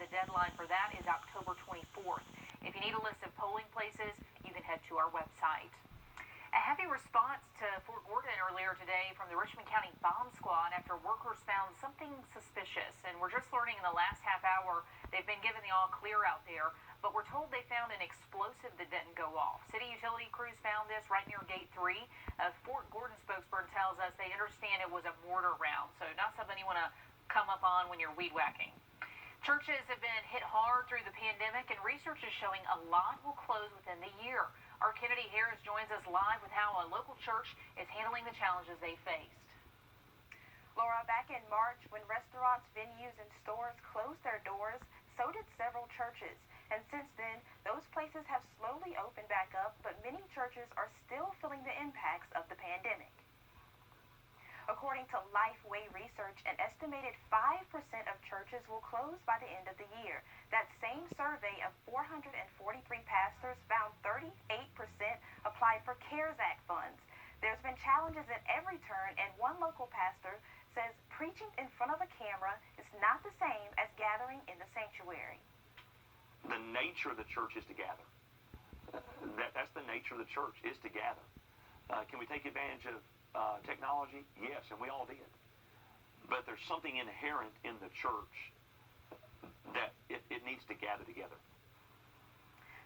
The deadline for that is October 24th. If you need a list of polling places, you can head to our website. A heavy response to Fort Gordon earlier today from the Richmond County Bomb Squad after workers found something suspicious. And we're just learning in the last half hour they've been given the all clear out there, but we're told they found an explosive that didn't go off. City utility crews found this right near Gate 3. A Fort Gordon spokesperson tells us they understand it was a mortar round, so not something you want to come up on when you're weed whacking. Churches have been hit hard through the pandemic, and research is showing a lot will close within the year. Our Kennedy Harris joins us live with how a local church is handling the challenges they faced. Laura, back in March, when restaurants, venues, and stores closed their doors, so did several churches. And since then, those places have slowly opened back up, but many churches are still feeling the impacts of the pandemic. According to Lifeway Research, an estimated 5% of churches will close by the end of the year. That same survey of 443 pastors found 38% applied for CARES Act funds. There's been challenges at every turn, and one local pastor says preaching in front of a camera is not the same as gathering in the sanctuary. The nature of the church is to gather. That's the nature of the church, is to gather. Can we take advantage of technology? Yes, and we all did. But there's something inherent in the church that it needs to gather together.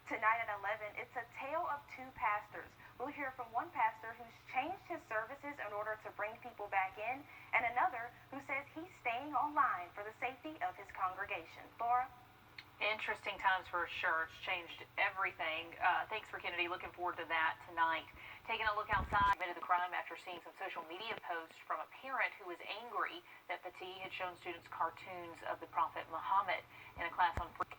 Tonight at 11, it's a tale of two pastors. We'll hear from one pastor who's changed his services in order to bring people back in, and another who says he's staying online for the safety of his congregation. Laura? Interesting times for sure. It's changed everything. Thanks for Kennedy. Looking forward to that tonight. Taking a look outside, committed the crime after seeing some social media posts from a parent who was angry that Fatih had shown students cartoons of the Prophet Muhammad in a class on free.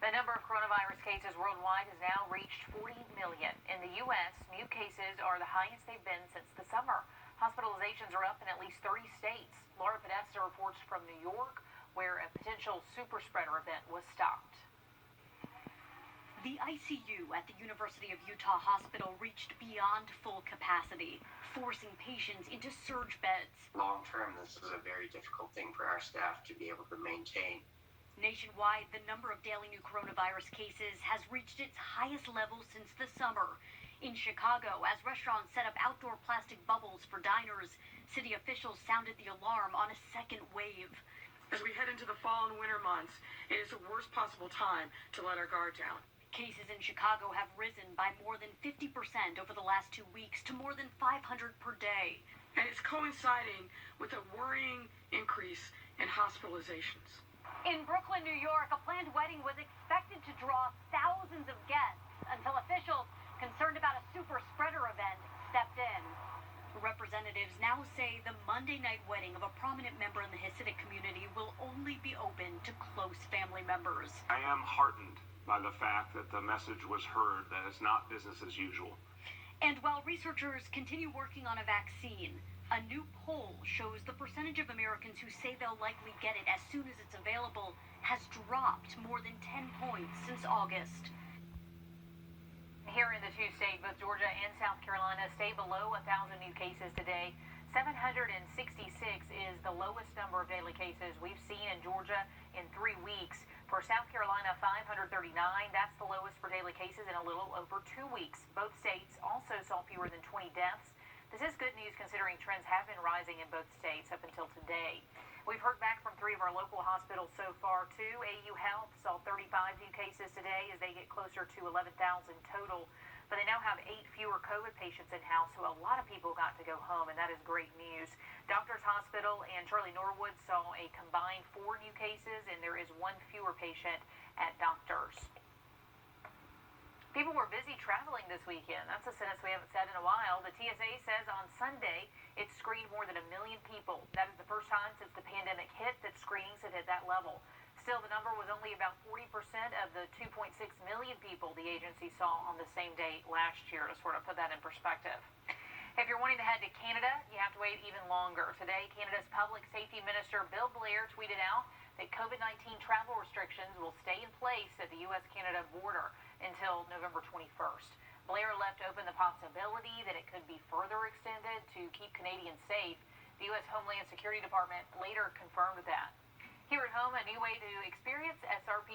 The number of coronavirus cases worldwide has now reached 40 million. In the U.S., new cases are the highest they've been since the summer. Hospitalizations are up in at least 30 states. Laura Podesta reports from New York, where a potential super spreader event was stopped. The ICU at the University of Utah Hospital reached beyond full capacity, forcing patients into surge beds. Long term, this is a very difficult thing for our staff to be able to maintain. Nationwide, the number of daily new coronavirus cases has reached its highest level since the summer. In Chicago, as restaurants set up outdoor plastic bubbles for diners, city officials sounded the alarm on a second wave. As we head into the fall and winter months, it is the worst possible time to let our guard down. Cases in Chicago have risen by more than 50% over the last 2 weeks to more than 500 per day. And it's coinciding with a worrying increase in hospitalizations. In Brooklyn, New York, a planned wedding was expected to draw thousands of guests until officials concerned about a super spreader event stepped in. Representatives now say the Monday night wedding of a prominent member in the Hasidic community will only be open to close family members. I am heartened by the fact that the message was heard that it's not business as usual. And while researchers continue working on a vaccine, a new poll shows the percentage of Americans who say they'll likely get it as soon as it's available has dropped more than 10 points since August. Here in the two states, both Georgia and South Carolina stay below 1,000 new cases today. 766 is the lowest number of daily cases we've seen in Georgia in 3 weeks. For South Carolina, 539, that's the lowest for daily cases in a little over 2 weeks. Both states also saw fewer than 20 deaths. This is good news considering trends have been rising in both states up until today. We've heard back from 3 of our local hospitals so far, too. AU Health saw 35 new cases today as they get closer to 11,000 total. But they now have 8 fewer COVID patients in-house, so a lot of people got to go home, and that is great news. Doctors Hospital and Charlie Norwood saw a combined 4 new cases, and there is 1 fewer patient at Doctors. People were busy traveling this weekend. That's a sentence we haven't said in a while. The TSA says on Sunday it screened more than 1 million people. That is the first time since the pandemic hit that screenings had hit that level. Still, the number was only about 40% of the 2.6 million people the agency saw on the same day last year, to sort of put that in perspective. If you're wanting to head to Canada, you have to wait even longer. Today, Canada's Public Safety Minister Bill Blair tweeted out that COVID-19 travel restrictions will stay in place at the U.S.-Canada border until November 21st. Blair left open the possibility that it could be further extended to keep Canadians safe. The U.S. Homeland Security Department later confirmed that. Here at home, a new way to experience SRP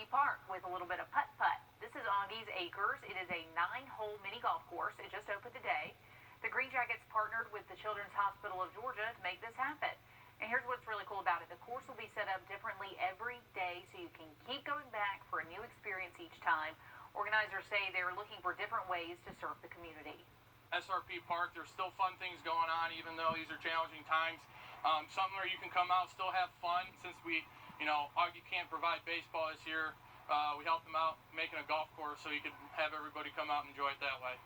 with a little bit of putt-putt. This is Augie's Acres. It is a 9-hole mini golf course. It just opened today. The Green Jackets partnered with the Children's Hospital of Georgia to make this happen. And here's what's really cool about it. The course will be set up differently every day so you can keep going back for a new experience each time. Organizers say they're looking for different ways to serve the community. SRP Park, there's still fun things going on even though these are challenging times. Something where you can come out, still have fun. Since we, Augie can't provide baseball this year, we helped them out making a golf course so you could have everybody come out and enjoy it that way.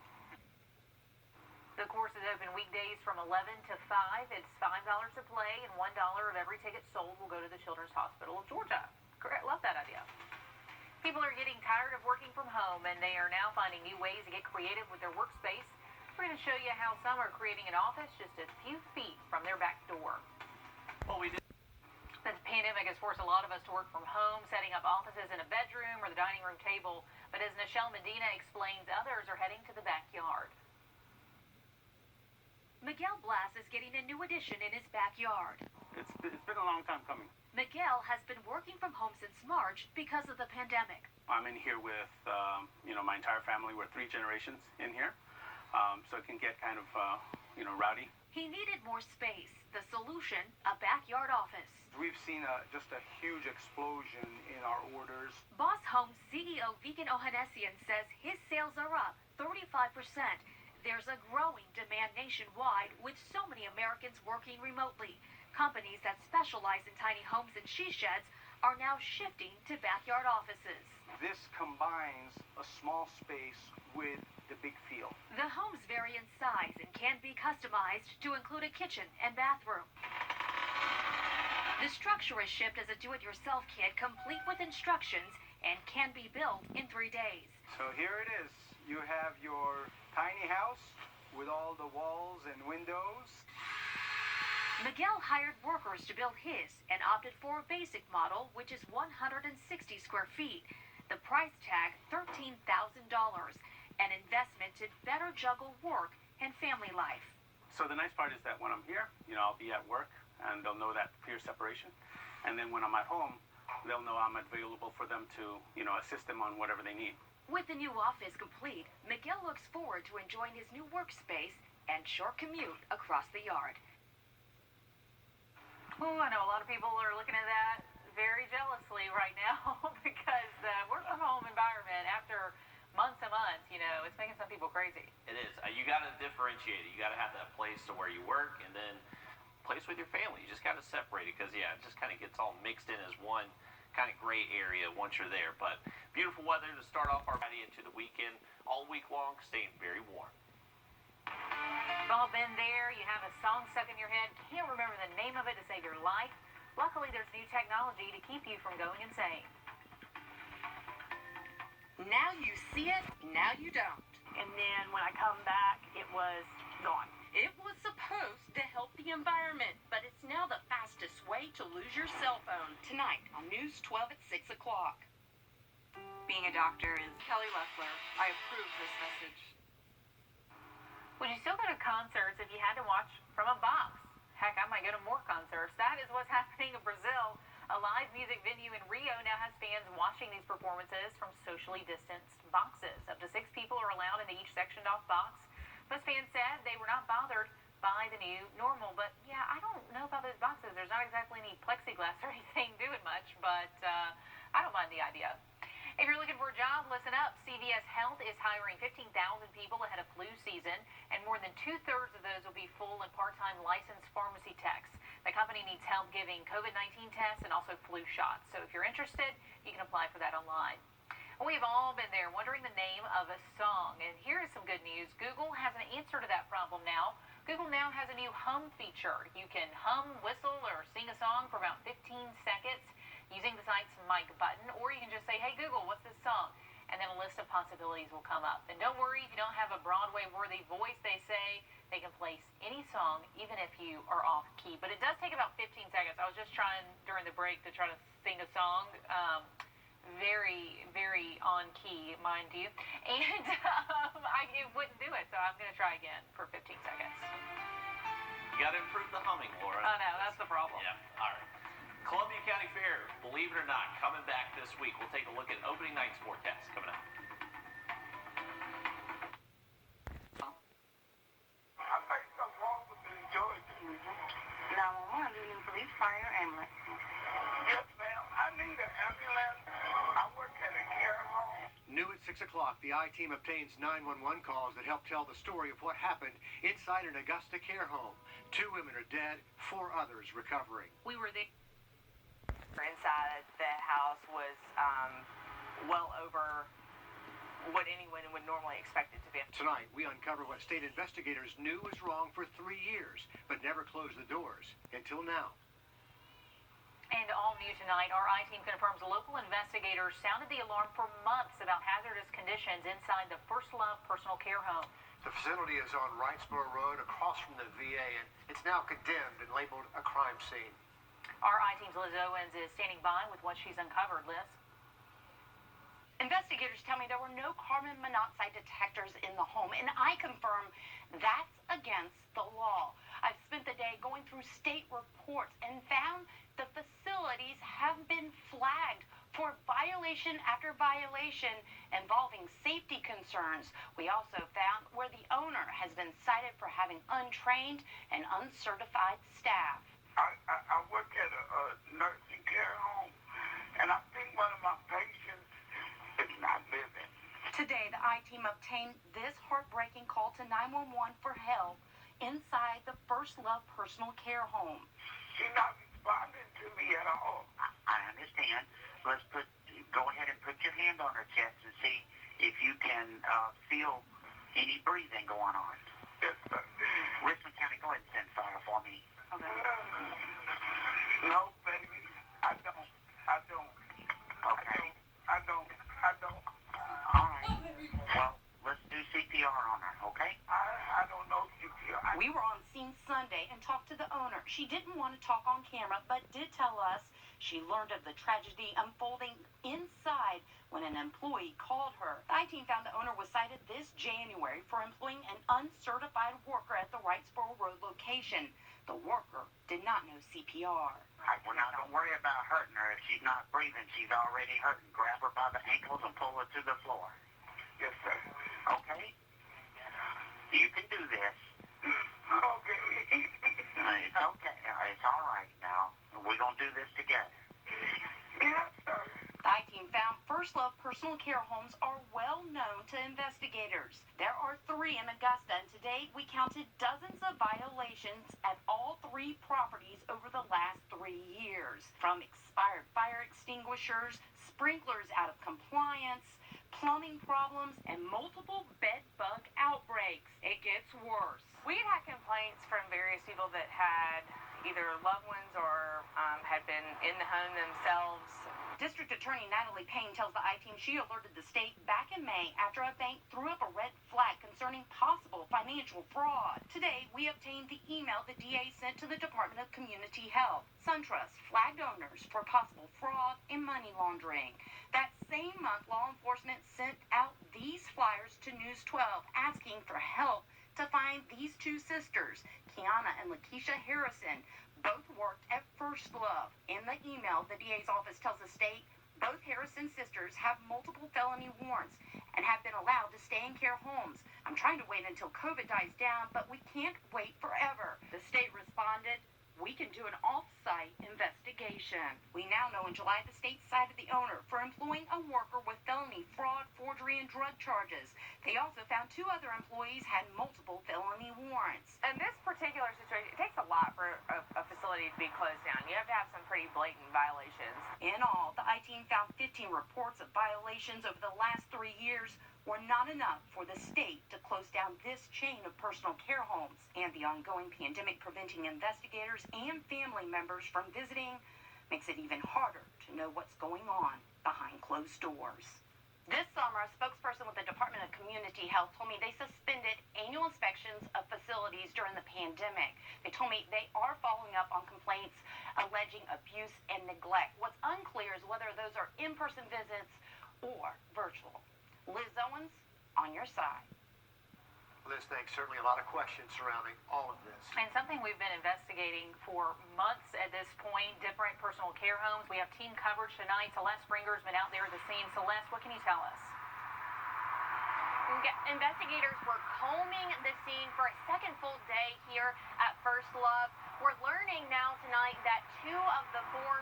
The course is open weekdays from 11 to 5. It's $5 to play, and $1 of every ticket sold will go to the Children's Hospital of Georgia. Great, love that idea. People are getting tired of working from home, and they are now finding new ways to get creative with their workspace. We're going to show you how some are creating an office just a few feet from their back door. Well, we did. This pandemic has forced a lot of us to work from home, setting up offices in a bedroom or the dining room table. But as Nichelle Medina explains, others are heading to the backyard. Miguel Blas is getting a new addition in his backyard. It's been a long time coming. Miguel has been working from home since March because of the pandemic. I'm in here with, my entire family. We're 3 generations in here, so it can get kind of, rowdy. He needed more space. The solution, a backyard office. We've seen just a huge explosion in our orders. Boss Homes CEO Viken Ohanessian says his sales are up 35%. There's a growing demand nationwide with so many Americans working remotely. Companies that specialize in tiny homes and she sheds are now shifting to backyard offices. This combines a small space with the big feel. The homes vary in size and can be customized to include a kitchen and bathroom. The structure is shipped as a do-it-yourself kit complete with instructions and can be built in 3 days. So here it is. You have your tiny house with all the walls and windows. Miguel hired workers to build his and opted for a basic model, which is 160 square feet. The price tag, $13,000, an investment to better juggle work and family life. So the nice part is that when I'm here, I'll be at work and they'll know that clear separation. And then when I'm at home, they'll know I'm available for them to, assist them on whatever they need. With the new office complete, Miguel looks forward to enjoying his new workspace and short commute across the yard. Oh, I know a lot of people are looking at that very jealously right now because the work from home environment after months and months, it's making some people crazy. It is. You got to differentiate it. You got to have that place to where you work and then place with your family. You just got to separate it because, it just kind of gets all mixed in as one kind of gray area once you're there. But beautiful weather to start off our Friday into the weekend. All week long, staying very warm. We've all been there. You have a song stuck in your head. Can't remember the name of it to save your life. Luckily, there's new technology to keep you from going insane. Now you see it, now you don't. And then when I come back, it was gone. It was supposed to help the environment, but it's now the fastest way to lose your cell phone. Tonight on News 12 at 6 o'clock. Being a doctor is Kelly Leffler. I approve this message. Would you still go to concerts if you had to watch from a box? Heck, I might go to more concerts. That is what's happening in Brazil. A live music venue in Rio now has fans watching these performances from socially distanced boxes. Up to 6 people are allowed into each sectioned off box. Most fans said they were not bothered by the new normal. But yeah, I don't know about those boxes. There's not exactly any plexiglass or anything doing much, but I don't mind the idea. If you're looking for a job, listen up. CVS Health is hiring 15,000 people ahead of flu season, and more than 2/3 of those will be full and part-time licensed pharmacy techs. The company needs help giving COVID-19 tests and also flu shots. So if you're interested, you can apply for that online. We've all been there wondering the name of a song, and here is some good news. Google has an answer to that problem now. Google now has a new hum feature. You can hum, whistle, or sing a song for about 15 seconds. Using the site's mic button, or you can just say, hey Google, what's this song? And then a list of possibilities will come up. And don't worry, if you don't have a Broadway-worthy voice, they say they can place any song, even if you are off key. But it does take about 15 seconds. I was just trying during the break to try to sing a song. Very, very on key, mind you. And it wouldn't do it, so I'm going to try again for 15 seconds. You got to improve the humming, Laura. I know, that's the problem. Yeah, all right. Columbia County Fair, believe it or not, coming back this week. We'll take a look at opening night's forecast coming up. I think something wrong with the Georgia. 911, do you need police, fire, ambulance? Yes, ma'am. I need an ambulance. I work at a care home. New at 6 o'clock, the I-team obtains 911 calls that help tell the story of what happened inside an Augusta care home. 2 women are dead, 4 others recovering. We were there. Inside the house was well over what anyone would normally expect it to be. Tonight, we uncover what state investigators knew was wrong for 3 years, but never closed the doors until now. And all new tonight, our I-team confirms local investigators sounded the alarm for months about hazardous conditions inside the First Love personal care home. The facility is on Wrightsboro Road across from the VA, and it's now condemned and labeled a crime scene. Our I-team's Liz Owens is standing by with what she's uncovered. Liz? Investigators tell me there were no carbon monoxide detectors in the home, and I confirm that's against the law. I've spent the day going through state reports and found the facilities have been flagged for violation after violation involving safety concerns. We also found where the owner has been cited for having untrained and uncertified staff. I work at a nursing care home, and I think one of my patients is not living. Today, the I-team obtained this heartbreaking call to 911 for help inside the First Love personal care home. She's not responding to me at all. I understand. Go ahead and put your hand on her chest and see if you can feel any breathing going on. Yes, sir. Richmond County, go ahead and send fire for me. Okay. No, baby. I don't. Okay. I don't. All right. Well, let's do CPR on her, okay? I don't know CPR. We were on scene Sunday and talked to the owner. She didn't want to talk on camera, but did tell us she learned of the tragedy unfolding inside when an employee called her. The I-team found the owner was cited this January for employing an uncertified worker at the Wrightsboro Road location. The worker did not know CPR. Well, now, don't worry about hurting her. If she's not breathing, she's already hurting. Grab her by the ankles and pull her to the floor. Yes, sir. Okay? You can do this. Okay. It's okay. It's all right now. We're going to do this together. Yes, sir. The I-team found First Love personal care homes are well known to investigators. There are 3 in Augusta, and today we counted dozens of violations at all 3 properties over the last 3 years. From expired fire extinguishers, sprinklers out of compliance, plumbing problems, and multiple bed bug outbreaks. It gets worse. We had complaints from various people that had either loved ones or had been in the home themselves. District Attorney Natalie Payne tells the I-team she alerted the state back in May after a bank threw up a red flag concerning possible financial fraud. Today, we obtained the email the DA sent to the Department of Community Health. SunTrust flagged owners for possible fraud and money laundering. That same month, law enforcement sent out these flyers to News 12 asking for help to find these 2 sisters, Kiana and Lakeisha Harrison. Both worked at First Love. In the email, the DA's office tells the state both Harrison sisters have multiple felony warrants and have been allowed to stay in care homes. I'm trying to wait until COVID dies down, but we can't wait forever. The state responded, we can do an off-site investigation. We now know in July the state cited the owner for employing a worker with felony fraud, forgery, and drug charges. They also found 2 other employees had multiple felony warrants. In this particular situation, it takes a lot for a facility to be closed down. You have to have some pretty blatant violations. In all, the I-team found 15 reports of violations over the last 3 years were not enough for the state to close down this chain of personal care homes. And the ongoing pandemic preventing investigators and family members from visiting makes it even harder to know what's going on behind closed doors. This summer, a spokesperson with the Department of Community Health told me they suspended annual inspections of facilities during the pandemic. They told me they are following up on complaints alleging abuse and neglect. What's unclear is whether those are in-person visits or virtual. Liz Owens, on your side. Liz, thanks. Certainly a lot of questions surrounding all of this. And something we've been investigating for months at this point, different personal care homes. We have team coverage tonight. Celeste Springer's been out there at the scene. Celeste, what can you tell us? Investigators were combing the scene for a second full day here at First Love. We're learning now tonight that 2 of the 4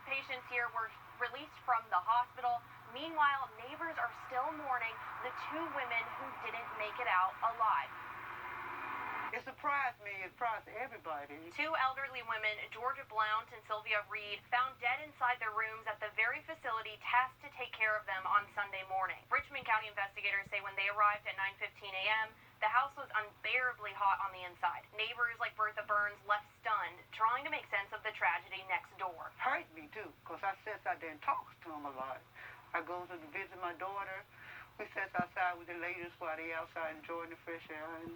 patients here were released from the hospital. Meanwhile, neighbors are still mourning the 2 women who didn't make it out alive. It surprised me. It surprised everybody. 2 elderly women, Georgia Blount and Sylvia Reed, found dead inside their rooms at the very facility tasked to take care of them on Sunday morning. Richmond County investigators say when they arrived at 9:15 a.m., the house was unbearably hot on the inside. Neighbors like Bertha Burns left stunned, trying to make sense of the tragedy next door. Hurt me, too, because I sat out there and talked to them a lot. I go to visit my daughter. We sat outside with the ladies while they outside enjoying the fresh air and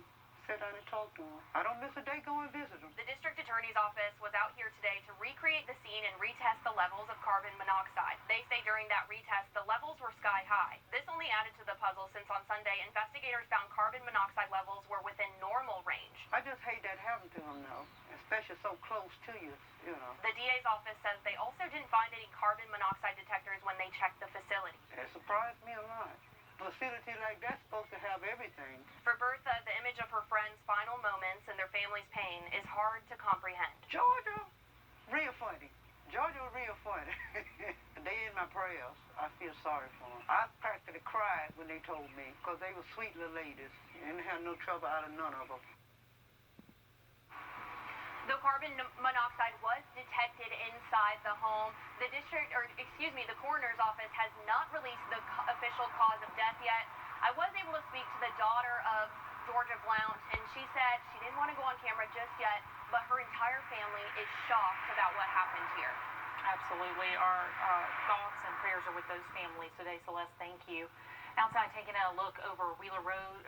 sit down and talk to them. I don't miss a day going to visit them. The district attorney's office was out here today to recreate the scene and retest the levels of carbon monoxide. They say during that retest, the levels were sky high. This only added to the puzzle since on Sunday, investigators found carbon monoxide levels were within normal range. I just hate that happened to them, though, especially so close to you, you know. The DA's office says they also didn't find any carbon monoxide detectors when they checked the facility. It surprised me a lot. A facility like that's supposed to have everything. For Bertha, the image of her friend's final moments and their family's pain is hard to comprehend. Georgia, real funny. Georgia was real funny. They in my prayers. I feel sorry for them. I practically cried when they told me, because they were sweet little ladies and had no trouble out of none of them. Though carbon monoxide was detected inside the home, the coroner's office has not released the official cause of death yet. I was able to speak to the daughter of Georgia Blount, and she said she didn't want to go on camera just yet, but her entire family is shocked about what happened here. Absolutely. Our thoughts and prayers are with those families today. Celeste, thank you. Outside, taking a look over Wheeler Road,